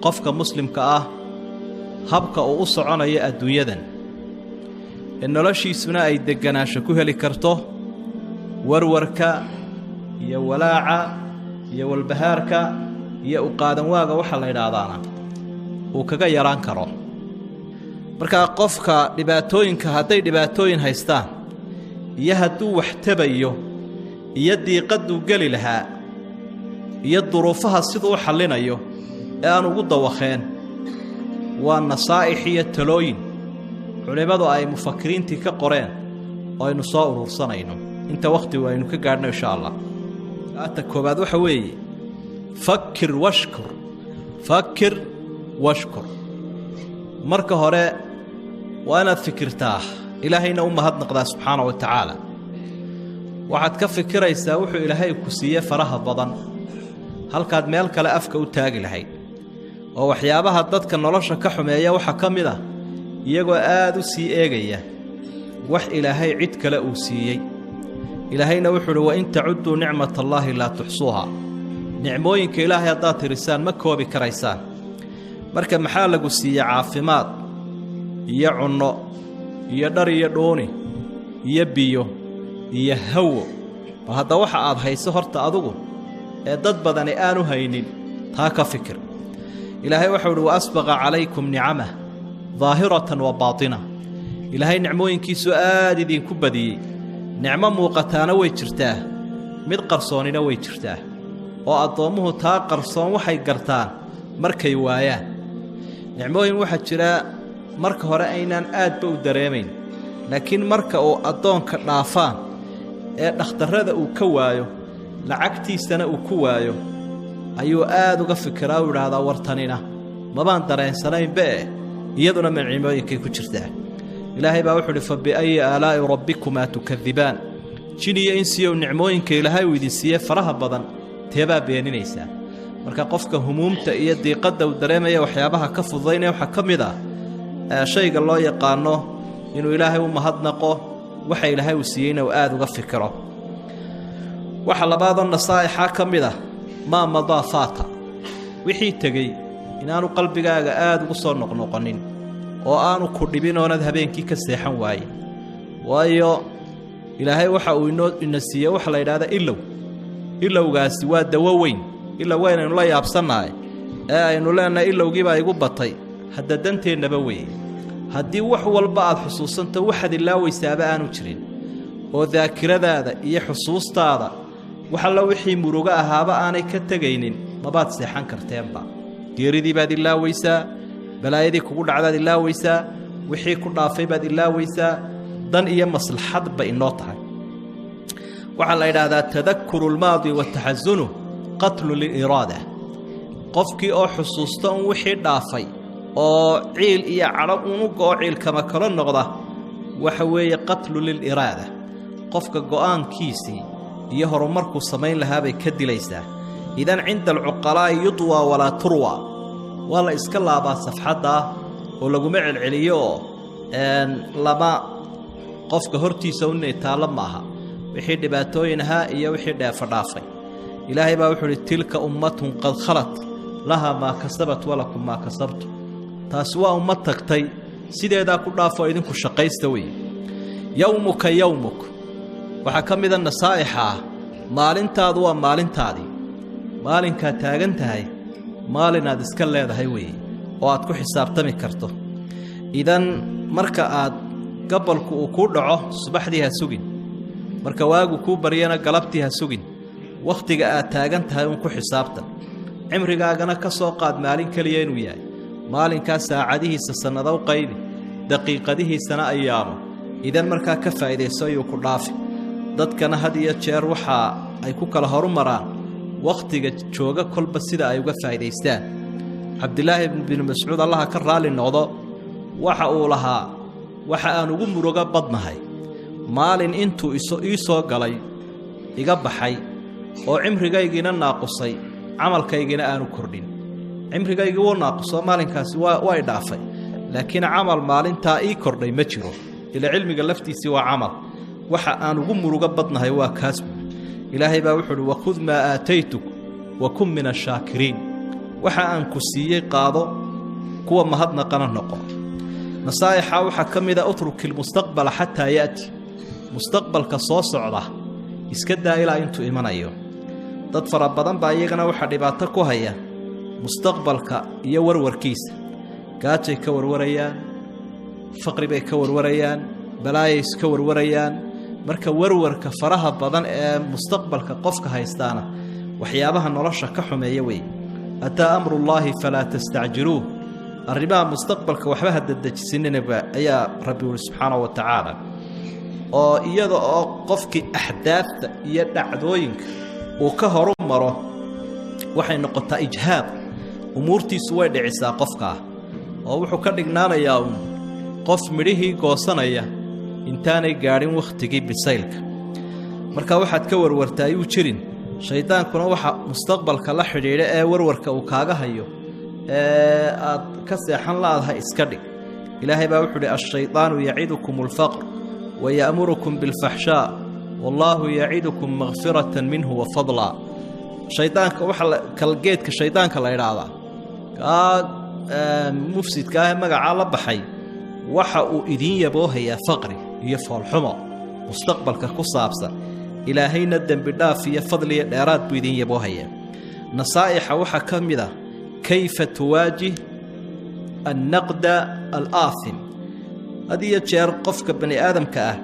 qofka muslimka ah habka uu u soconayo adduunyadan in noloshiisuna ay deganaansho ku heli karto warwarka iyo walaaca iyo walbahaarka iyo u qaadan waaga waxa la yiraahdaana uu kaga yaraan karo marka qofka dhibaatooyinka haday dhibaatooyin haystaan iyo haduu wax tabayo iyo diiqadu gali lahaa iyo duruufaha sidoo xallinayo ee aan ugu dawaqeen waa nasaaix iyo talooyin culimadu ay mufakkiriintii ka qoreen oo aynu soo urursanayno inta waqti waynu ka gaadhno insha Allah aata koobaad waxa weeye fakkir washkur marka hore waana fikirtaa ilaahayna u mahadnaqdaa subhanahu wa ta'ala waxaad ka fikiraysaa wuxuu ilaahay ku siiyay faraha badan halkaad meel kale afka u taagi lahayd oo waxyaabaha dadka nolosha ka xumeeya waxa kamid ah iyagoo aad u sii eegaya wax ilaahay cid kale uu siiyay ilaahayna wuxuu wa in ta'uddu ni'matallahi la tuhsuha nicmooyinka ilaahay hadda tirisaan ma koobi karaysaan marka maxaa lagu siiyay caafimaad iyo cunno iyo dhar iyo dhooni iyo biyo iyo hawo hada waxa aad hayso horta adigu ee dad badan aanu haynin taa ka fikir ilaahay wuxuu wa asbaqa calaykum ni'amahu ظاهرة وباطنة إلهي نعموينكيسو آد إذين كبدي نعمة موقتانا ويجرتاه مد قرصوننا ويجرتاه وأضامه تا قرصون وحي قرتان مركي وايان نعموين واحد جراء مرك هرأينا آد بو دريمين لكن مرك أو أضان كنافان نختار هذا وكوايو لعكتي سنة وكوايو أيو آد وقفكراو هذا ورطانينا ما بان درين سنين بيه iyaduna maciimooyinkay ku jirtaa ilaahay baa wuxuu fa bi ay aalaa rabbikuma tukadhiban jiniya insiyo nicmooyinka ilaahay uu idin siiyay faraha badan teeba beeninaysa marka qofka humuumta iyo diiqada uu dareemayo waxyaabaha ka fududeynaya waxa kamid ah shayga loo yaqaano inuu ilaahay u mahadnaqo waxa ilaahay uu siiyayna uu aad uga fikiro waxa labaad oo nasaa'ixa kamid ah ma madaafata wixii tagay inaanu qalbigaaga aad ugu soo noqnoqonin oo aanu ku dhibin oonad habeenkii ka seexan waayay waayo ilaahay waxa uu inoo siiyay waxa la yiraahdo ilowgaasi waa dawo weyn ila weynaynu la yaabsanaay ee aynu leenahay ilowgiiba igu batay hadda danteennaba weey haddii wax walba aad xusuusanto waxaad ilaawaysaaba aanu jirin oo daakiradaada iyo xusuustaada waxa la wixii muruga ahaaba aanay ka tagaynin mabaad seexan karteenba geeridii baad ilaawaysaa balaayadii kugu dhacdaad ilaawaysaa wixii ku dhaafay baad ilaawaysaa dan iyo maslaxad ba inoo tahay waxa la yiraahdaa tadhakkuru al-maadi wa tahazunu qatlu lil-irada qofkii oo xusuusta wixii dhaafay oo ciil iyo carab uu go'ciil kama kala noqda waxa weeye qatlu lil-irada qofka go'aankiisii iyo horumarku sameyn lahaa bay ka dilaysaa idan cinda al-uqalaa yudwa wala turwa wala iska laaba safxada oo lagu macilciliyo laba qofka hortiisa u neetaala maaha wixii dhibaatooyinaha iyo wixii dhaafay ilaahay baa wuxuu tilka ummatun qad khalat laha ma kasabat wala kum ma kasabtu taas waa ummad tagtay sideeda ku dhaafo idinku shaqaysta way yawmuk waxa kamida nasaa'ixa maalintaadu waa maalintaadii maalinka taagan tahay maalinaad iska leedahay way oo aad ku xisaabtami karto idan marka aad gabalku uu ku dhaco subaxdii ha sugin marka waagu ku bariyana galabtii ha sugin waqtiga aad taagan tahay uu ku xisaabtan cimrigaagana ka soo qaad maalin kaliya inuu yahay maalinka saacadihiisa sanado qaybi daqiiqadihiisana ayaamo idan marka ka faa'iideyso iyo ku dhaafi dadkana had iyo jeer waxa ay ku kala horumaraan waqtiga jooga kolba sida ay uga faa'iideystaan Abdullah ibn Mas'ud Allah ka raali noqdo waxa uu lahaa waxa aan ugu muruga badnahay maalin intuu isoo galay iga baxay oo cimrigaygina naaqusay amalkaygina aanu kordhin cimrigaygu wuu naaqusay maalinkaasi waa dhaafay laakiin amal maalinta ii kordhay ma jiro ila cilmiga laftiisi waa amal waxa aan ugu muruga badnahay waa kaas ilaahay baa wuxuu wa khudh ma aataytuk wa kum min ash-shakirin waxa aan ku siiyey qaado kuwa mahadnaqana noqo nasaa'ixa waxa kamida utrukil mustaqbal hatta yaati mustaqbalka soo socda iska daa ilaa intuu imanayo dad fara badan baa iyagana waxa dhibaato ku haya mustaqbalka iyo warwarkiisa gaajay ka warwarayaan faqri bay ka warwarayaan balaayay iska warwarayaan marka warwarka faraha badan ee mustaqbalka qofka haystaana waxyaabaha nolosha ka xumeeya way ataa amrullaahi falaa tastacjiluuh arrimaha mustaqbalka waxba haddajisinaba ayaa rabbi subxaanahu wa tacaala oo iyada oo qofkii ahdaafta iyo dhacdooyinka uu ka horumaro waxay noqotaa ijhaad umuurtiisu way dhicisaa qofka oo wuxuu ka dhignaanayaa qof midhihii goosanaya intaanay gaadhin waqtigii bisaylka marka waxaad ka warwartaa ayuu jirin shaydaankuna waxa mustaqbalka la xidhiidha ee warwarka uu kaaga hayo ee aad ka seexan laadahay iska dhig ilaahay baa wuxuu yidhi ash-shaytaanu yacidukum al-faqr wa ya'murukum bil-fahshaa wallahu yacidukum maghfiratan minhu wa fadla shaydaanka waxa kalgeedka shaydaanka la yiraahdaa mufsidka magaca la baxay waxa uu idin yaboohayaa faqri iyo foolxumo mustaqbalka ku saabsan ilaahayna dambi dhaaf iyo fadli iyo dheeraad buu idin yaboohayaa nasaa'ixa waxa kamida kayfa tuwaajih an-naqd al-aathim hadiya jeer qofka bani aadamka ah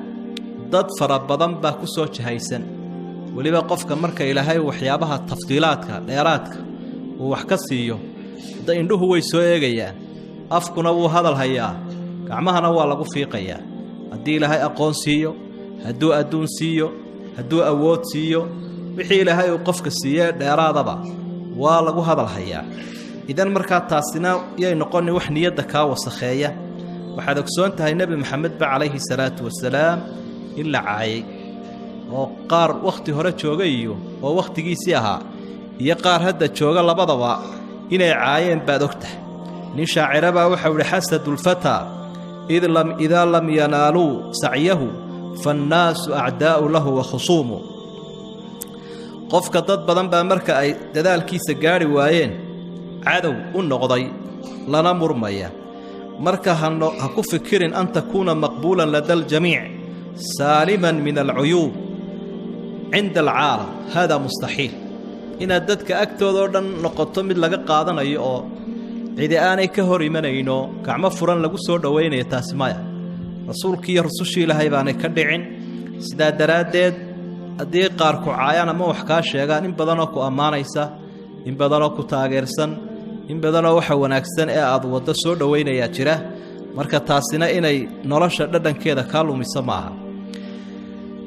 dad fara badan baa ku soo jahaysan waliba qofka marka ilaahay waxyaabaha tafdiilaadka dheeraadka uu wax ka siiyo indhuhu way soo eegayaan afkuna wuu hadal hayaa gacmahana waa lagu fiiqayaa haddii ilaahay aqoon siiyo hadduu adduun siiyo hadduu awood siiyo wixii ilaahay uu qofka siiyey dheeraadaba waa lagu hadal hayaa idan markaa taasina yay noqon wax niyada ka wasakheeya waxaad ogsoon tahay nabi maxamed ba calayhi salaatu wasalaam illa caayay oo qaar waqti hore joogay oo waqtigiisii ahaa iyo qaar hadda jooga labadaba inay caayeen baad ogtahay nin shaaciraba waxa uu xasadul fata idha lam yanalu sa'yahu fannaasu a'daa'u lahu wa khusumu qofka dad badan baa marka ay dadaalkiisa gaari waayeen cadow u noqday lana murmaya marka ha ku fikirin an takuna maqbulan ladal jamiic saliman min al-uyub inda al-aalam hada mustahil ina dadka agtooda dhan noqoto mid laga qaadanayo oo cidi aanay ka hor imanayno gacmo furan lagu soo dhaweynayo taasi maya rasuulkii rasuushii ilaahay baanay ka dhicin sida daraadeed hadii qaar ku caayaan ama wax ka sheegaan in badan oo ku amaanaysa in badan oo ku taageersan in badan oo waxa wanaagsan ee aad wada soo dhaweynaya jira marka taasina inay nolosha dhadhankeeda ka lumisa maaha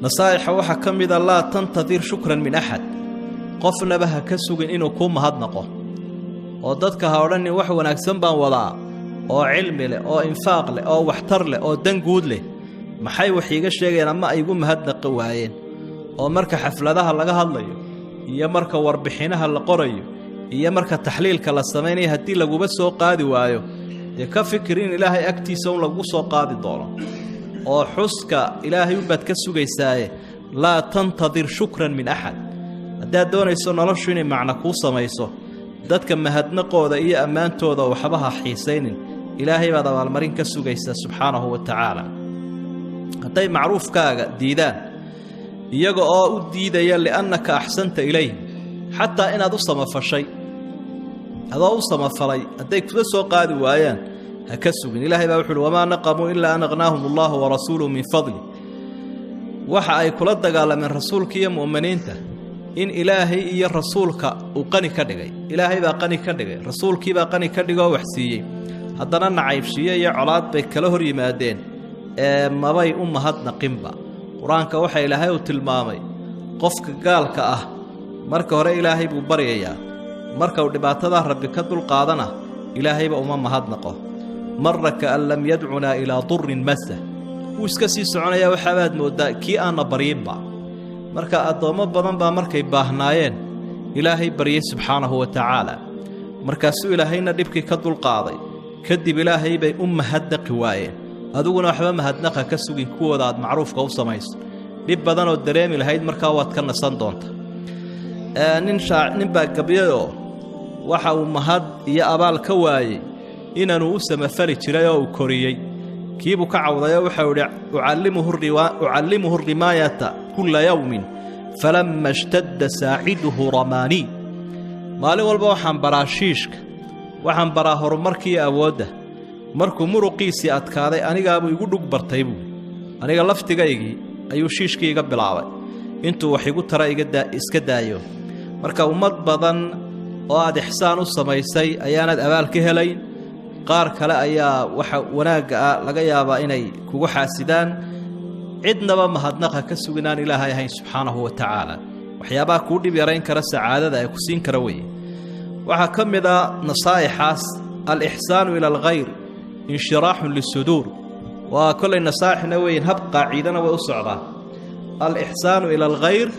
nasaa'ixa waxa kamida la tantadir shukran min ahad qofnaba ha ka sugin inuu ku mahadnaqo oo dadka ha odhan wax wanaagsan baan wadaa oo cilmi leh oo infaaq leh oo waxtar leh oo dan guud leh maxay wax iga sheegeen ama ay igu mahadnaqo waayeen oo marka xafladaha laga hadlayo iyo marka warbixinaha la qorayo iyo marka taxliilka la sameeyo hadii laguba soo qaadi waayo ee ka fikirin ilaahay agtiisa uu lagu soo qaadi doono oo xuska ilaahay u bad ka sugaysaa la tantadir shukran min ahad hadaa doonayso noloshu inay macna ku samayso dadka mahadnaqooda iyo ammaantooda waxbaha xiisaynin ilaahay baad abaalmarin ka sugaysa subhanahu wa ta'ala haday macruufkaaga diidaan iyaga oo u diidaya li'annaka ahsanta ilayhi hatta inaad u samafashay adoo u samafalay haday ku soo qaadi waayaan ha ka sugin ilaahay baa wuxuu wama naqamu illa an aghnahum allah wa rasuluhu min fadli waxa ay kula dagaalameen rasuulka iyo muuminiinta in ilaahay iyo rasuulka uu qani ka dhigay ilaahay baa qani ka dhigay rasuulkii baa qani ka dhigay oo wax siiyay haddana nacaybshiye iyo colaad bay kala hor yimaadeen ee mabay u mahadnaqinba quraanka waxa ilaahay uu tilmaamay qofka gaalka ah marka hore ilaahay buu baryayaa marka uu dhibaatada rabbi ka dul qaadana ilaahay ba uma mahadnaqo marka an lam yad'una ila durrin masa iska sii soconaya waxa aad moodaa kii aan bariyinba marka adoomo badan baa markay baahnaayeen ilaahay bariyay subhanahu wa ta'ala markaasuu ilaahayna dhibkii ka dul qaaday kadib ilaahay bay mahadnaqi waayeen aduguna waxba mahadnaqa ka sugin kuwooda aad macruufka u samayso dib badan oo dareemi lahayd marka waad ka nasan doonta nin baa gabiyo waxa uu mahad iyo abaal ka waayey inaanu u samafali jiray oo uu koriyey kiibuu ka cawdayo waxa uu ucallimuhu rimaayata kulla yawmin falamma ishtadda saaciduhu ramaanii maalin walba waxaan baraa shiishka waxaan baraa horumarkii awoodda markuu muruqiisii adkaaday anigaabuu igu dhug bartay buu aniga laftigaygii ayuu shiishkii iga bilaabay intuu wax igu tara iska daayo marka ummad badan oo aad ixsaan u samaysay ayaanad abaal ka helayn qaar kale ayaa waxa wanaagga laga yaabaa inay kugu xaasidaan cidnaba mahadnaqa ka suginaan ilaahay ahayn subxaanahu wa tacaala waxyaabaha kuu dhib yarayn kara sacaadada ay ku siin kara weeye waxaa ka mid a nasaa'ixaas alixsaanu ila alkhayr inshiraaxun lisuduur waa kollay nasaaixna weyn hab qaaciidana way u socdaan alixsaanu ila alkhayr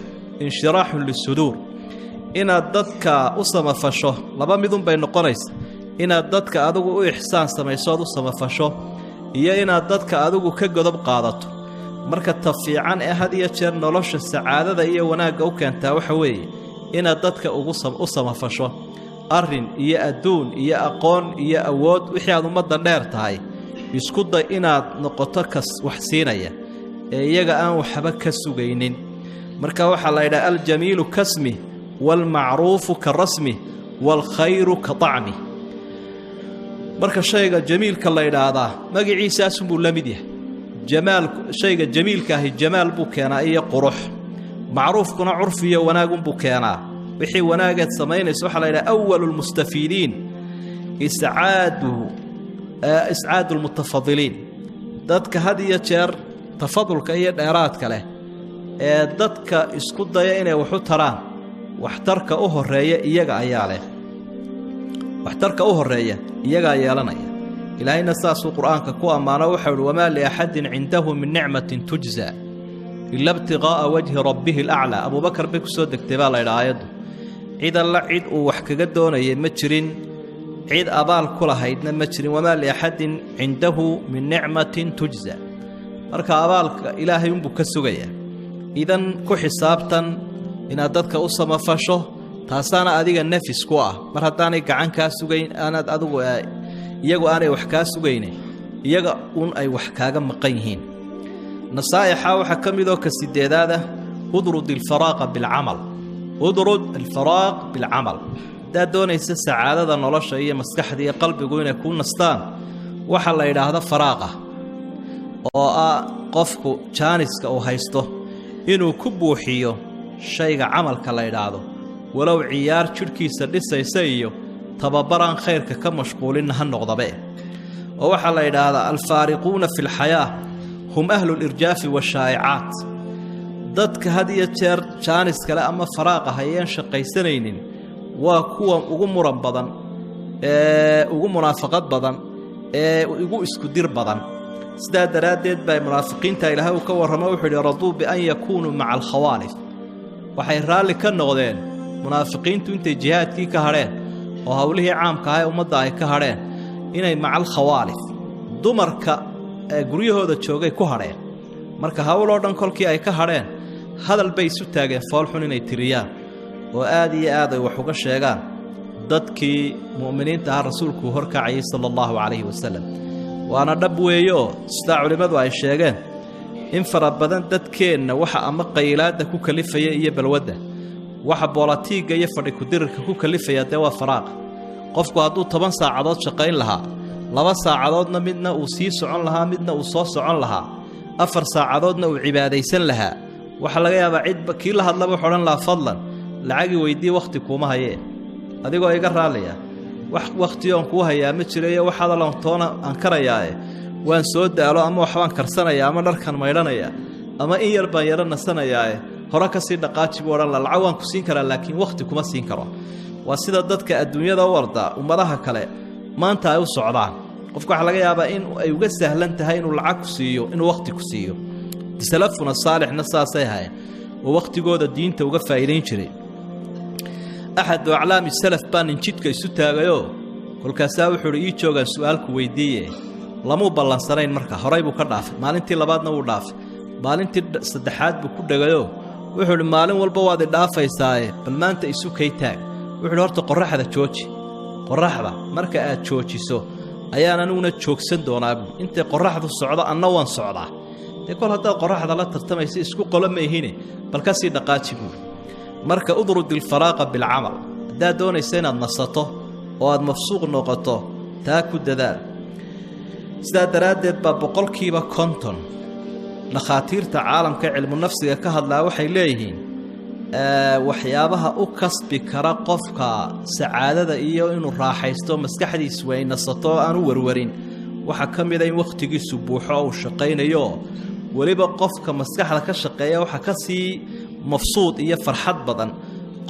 inshiraaxun lisuduur inaad dadka u samafasho laba midun bay noqonaysa inaad dadka adigu u ixsaan samayso ood u samafasho iyo inaad dadka adigu ka godob qaadato marka ta fiican ee had iyo jeer nolosha sacaadada iyo wanaagga u keentaa waxa weeye inaad dadka u samafasho arrin iyo adduun iyo aqoon iyo awood wixii aad ummadda dheer tahay isku day inaad noqoto kas wax siinaya ee iyaga aan waxba ka sugaynin marka waxaa la yidhaha aljamiilu kasmi waalmacruufu ka rasmi waalkhayru ka طacmi marka shayga jamiilka la yidhaahdaa magaciisaasunbuu la mid yahay shayga jamiilkaahi jamaal buu keenaa iyo qurux macruufkuna curfi iyo wanaagunbuu keenaa wixii wanaageed samaynaysa waxaa la yidhaha awalu lmustafiidiin iscaadu lmutafadiliin dadka had iyo jeer tafadulka iyo dheeraadka leh ee dadka isku daya inay waxu taraan waxtarka u horeeya iyaga ayaa leh waxtarka u horeeya iyagaa yeelanaya ilaahayna saasuu qur'aanka ku ammaano waxau uhi wamaa liaxadin cindahu min nicmatin tujza ila ibtiqaa'a wajhi rabbihi alaclaa abuubakar bay ku soo degtay baa la ydhaha aayaddu cid alla cid uu wax kaga doonayay ma jirin cid abaal ku lahaydna ma jirin wamaa liaxadin cindahu min nicmatin tujza marka abaalka ilaahay unbuu ka sugayaa idan ku xisaabtan inaad dadka u samafasho taasaana adiga nafis ku ah mar haddaanay gacan kaa sugayn aanaad adigu iyagu aanay wax kaa sugayne iyaga un ay wax kaaga maqan yihiin nasaa'ixa waxaa ka midoo ka sideedaada udrud alfaraaqa bilcamal udrud alfaraaq bilcamal haddaad doonaysa sacaadada nolosha iyo maskaxda iyo qalbigu inay kuu nastaan waxaa la yidhaahda faraaqa oo ah qofku jaaniska uu haysto inuu ku buuxiyo shayga camalka la yidhaahdo walow ciyaar jidhkiisa dhisaysa iyo tababaraan khayrka ka mashquulinna ha noqdabe oo waxaa la yidhaahdaa alfaariquuna fi lxayaa hum ahlu lirjaafi waashaa'icaat dadka had iyo jeer jaanis kale ama faraaqa hayeen shaqaysanaynin waa kuwa ugu muran badan ee ugu munaafaqad badan ee ugu isku dir badan sidaa daraaddeed baa munaafiqiinta ilaahay uu ka warramo wuxuu yidhi raduu bian yakuunuu maca alkhawaalif waxay raalli ka noqdeen munaafiqiintu intay jihaadkii ka hadheen oo howlihii caamka ah ee ummadda ay ka hadheen inay maca alkhawaalif dumarka ee guryahooda joogay ku hadheen marka howloo dhan kolkii ay ka hadheen hadal bay isu taageen foolxun inay tiriyaan oo aad iyo aad ay wax uga sheegaan dadkii mu'miniinta ah rasuulkuu horkacayay sala allahu calayhi wasalam waana dhab weeyo sidaa culimmadu ay sheegeen in fara badan dadkeenna waxa ama qaylaadda ku kalifaya iyo balwadda waxa boolatiigga iyo fadhi kudirirka ku kalifaya dee waa faraaqa qofku hadduu 10 saacadood shaqayn lahaa 2 saacadoodna midna uu sii socon lahaa midna uu soo socon lahaa 4 saacadoodna uu cibaadaysan lahaa waxa laga yaabaa cidba kii la hadlaba wuxuu odhan lahaa fadlan lacagii weydii wakhti kuuma hayee adigoo iga raallaya wax wakhtiyoon kuu hayaa ma jirayo waxaad alontoona aan karayaae waan soo daalo ama waxbaan karsanayaa ama dharkan maydhanayaa ama in yar baan yaro nasanayaae hore ka sii dhaqaaji buu odhan laha lacag waan ku siin karaa laakiin wakhti kuma siin karo waa sida dadka adduunyada u warda ummadaha kale maanta ay u socdaan qofku waxaa laga yaabaa in ay uga sahlan tahay inuu lacag ku siiyo inuu wakhti ku siiyo salafuna saalixna saasay ahayn oo wakhtigooda diinta uga faa'iidayn jiray axadu aclaami salaf baa nin jidka isu taagayoo kolkaasaa wuxuu uhi ii joogaan su'aalku weydiiye lamuu ballansanayn marka horay buu ka dhaafay maalintii labaadna wuu dhaafay maalintii saddexaad buu ku dhegayoo wuxuu uhi maalin walba waad idhaafaysaaye bal maanta isu kay taag wuxuu uhi horta qorraxda jooji qoraxda marka aad joojiso ayaan aniguna joogsan doonaa intay qoraxdu socdo anna waan socdaa dee kol haddaad qoraxda la tartamaysa isku qolo ma ihine bal ka sii dhaqaaji buuri marka udrud ilfaraaqa bilcamal haddaad doonaysa inaad nasato oo aad mafsuuq noqoto taa ku dadaal sidaa daraaddeed baa 50% dhakhaatiirta caalamka cilmu nafsiga ka hadlaa waxay leeyihiin waxyaabaha u kasbi kara qofka sacaadada iyo inuu raaxaysto maskaxdiisu way nasato aan u warwarin waxa kamid ah in waqtigiisu buuxo oo shaqeynayo waliba qofka maskaxda ka shaqeeya waxa ka sii mafsuud iyo farxad badan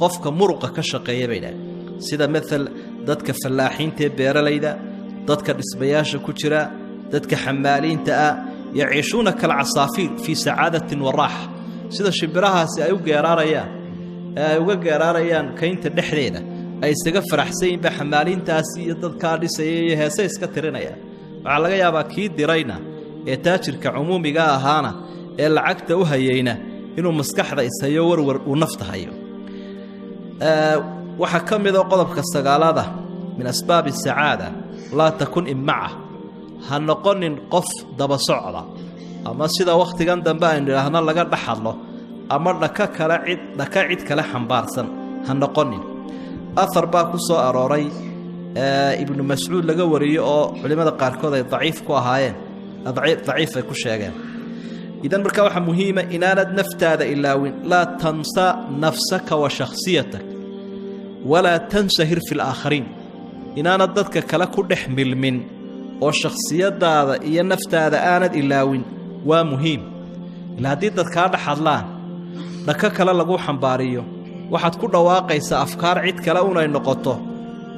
qofka muruqa ka shaqeeya bayna sida midal dadka falaaxiinta beeralayda dadka dhismayaasha ku jira dadka xamaaliinta ah yaciishuna kal asaafiir fi saadatin wa raaxa sida shimbirahaasi ay uga geerarayaan kaynta dhexdeeda ay isaga faraxsayeen ba xamaaliintaasi iyo dadka dhisayay heesay iska tirinaya waxa laga yaabaa kii dirayna ee taajirka umuumiga ahaana ee lacagta u hayeyna inuu maskaxda isayo warwar u naftahayo waxa kamid ah qodobka sagaalaad min asbaab saada la takun imma'a hanoqonin qof daba socda ama sida waqtigan dambe ay yiraahdaan laga dhaxalo ama dhaka cid kale xambaarsan hanoqonin athar baa ku soo arooray ibn mas'uud laga wariyo oo culimada qaarkood ay daciif ku ahaayeen daciif ay ku sheegeen idan marka waxa muhiim ah inaanad naftaada ilaawin la tansa nafsaka wa shakhsiyatak wala tansahir fil aakharin inaanad dadka kale ku dhex milmin oo shakhsiyadaada iyo naftaada aanad ilaawin waa muhiim ilaa hadii dadka dhaxadlaan dhaka kale lagu xambaariyo waxaad ku dhawaaqaysaa afkaar cid kale una noqoto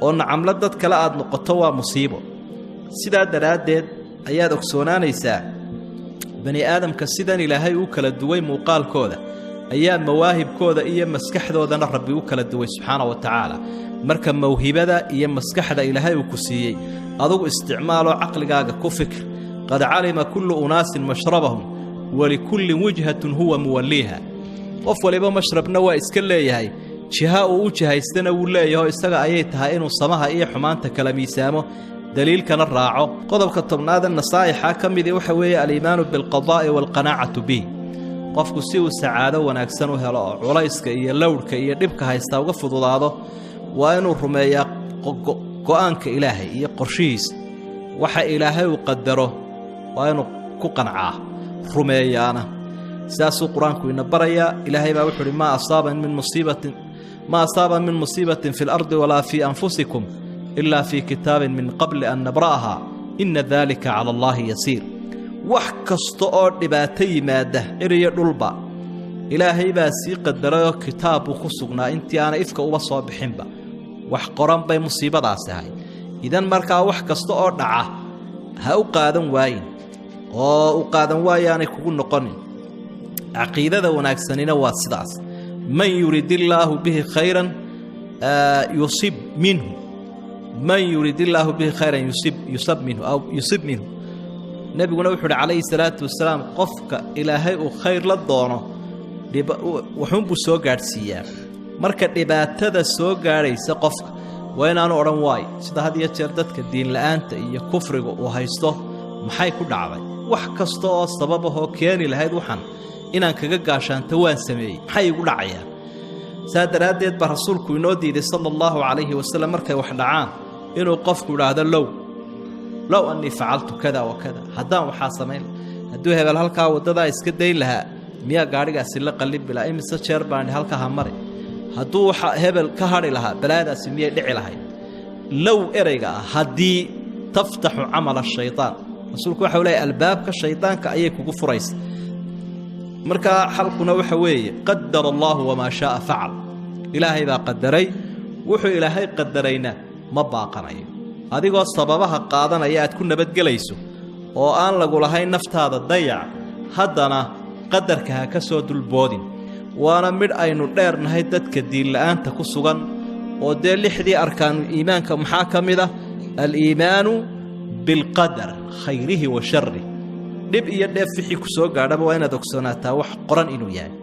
oo nacamla dad kale aad noqoto waa musiibo sidaa daraadeed ayaad ogsoonaanaysaa bani aadamka sidan ilaahay uu kala duway muuqaalkooda ayaa mawaahibkooda iyo maskaxdoodana rabbi uu kala duway subxaanahu wa ta'ala marka mawhibada iyo maskaxda ilaahay uu ku siiyay adigu isticmaalo aqligaaga ku fikir qad alima kullu unaasin mashrabahum wa likulli wajhatin huwa muwalliha qof waliba mashrabna waa iska leeyahay jiha uu jihaystana uu leeyahay isaga ayay tahay inuu samaha iyo xumaanta kala miisaamo daliilkana raaco qodobka tobnaad nasaa'ixa kamidi waxa weeye al-iimaanu bil qadaa'i wal qanaa'atu bi qofku si uu sacaado wanaagsan u helo culayska iyo lawdka iyo dhibka haysta uga fududaado waa inuu rumeeyaa go'aanka ilaahay iyo qorshihiisa waxa ilaahay uu qadaro waa inuu ku qancaa rumeeyaana ساسو قرآن كوينا بريا إلهي ما وحري ما أصاب من مصيبة في الأرض ولا في أنفسكم إلا في كتاب من قبل أن نبرأها إن ذلك على الله يسير وحكستو دباتي ماده إريا دلبا إلهي باسي قدروا كتاب خصوصنا انتي أنا إفكا وبصوا بحنبا وحقران بي مصيبة داسهاي إذن مركا وحكستو دعا هاو قادم واين وقادم وايان يكون نقنين عقيدة وناكسنين واسداس من يريد الله به خيرا يصيب منه من يريد الله به خيرا يصيب منه أو يصيب منه نبي نوح عليه الصلاة والسلام قفك إلهي خير للدونه وحنب سوغار سيام مركا دباتة سوغار يسقفك وين أنا أرم واي سيدا هذه يتشردتك الدين لأنت إيا كفر وهيسته محاي كل عباي وحكسته سببه كياني لهيد وحن inaan kaga gaashaanto waan sameeyay maxay igu dhacayaan saadaradeed ba rasuulku inoo diiday sallallahu alayhi wasallam markay wax dhacaan inuu qofku yiraahdo law anni fa'altu kada wa kada haddaan waxa sameeyay hadduu hebel halka wadada iska day lahaa miya gaarigaasi la qalib bila imisa jeer baan halka ha maray hadduu waxa hebel ka hari lahaa balaadaasi miya dhici lahayd law erayga hadii taftahu amal ash-shaytaan rasuulku waxa uu leeyahay albaabka shaytaanka ayay kugu furaysaa marka xalquna waxa weeye qadar Allah wama shaa fa'al ilaahay baa qadaray wuxuu ilaahay qadarayna ma baaqanayo adigoo sababaha qaadanaya aad ku nabad galayso oo aan lagu lahayn naftaada dayac haddana qadarka ka soo dulboodin waana mid aynu dheernahay dadka diin la'aanta ku sugan oo de lixdii arkaanu iimaanka maxaa kamida al-iimaanu bil qadar khayrihi wa sharrihi dib iyo dheef wixii ku soo gaadhaba waa inaad ogsoonataa wax qoran inuu yahay